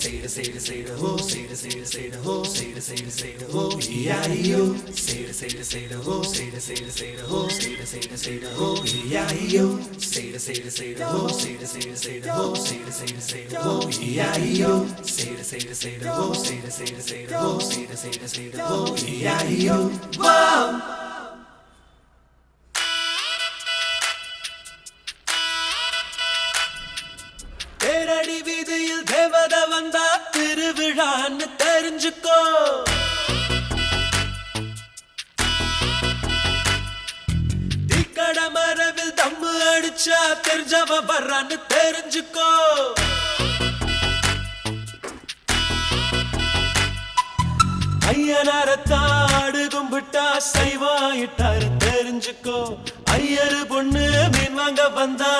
say the ho, say the ho, say the ho, E-I-E-O. Say the ho, say the ho, say the ho, E-I-E-O. Say the ho, say the ho, say the ho, E-I-E-O. Say the ho, say the ho, say the ho, E-I-E-O. Wow! தேரடி வீதியில் தேவத வந்தா திருவிழான்னு தெரிஞ்சுக்கோ. தீக்கட மரவில் தம்மு அடிச்சா தெரிஞ்சவ வர்றான்னு தெரிஞ்சுக்கோ. ஐயனாரத்தாடு கும்பிட்டா சைவாயிட்டாரு தெரிஞ்சுக்கோ. ஐயரு பொண்ணு மீன் வாங்க வந்தா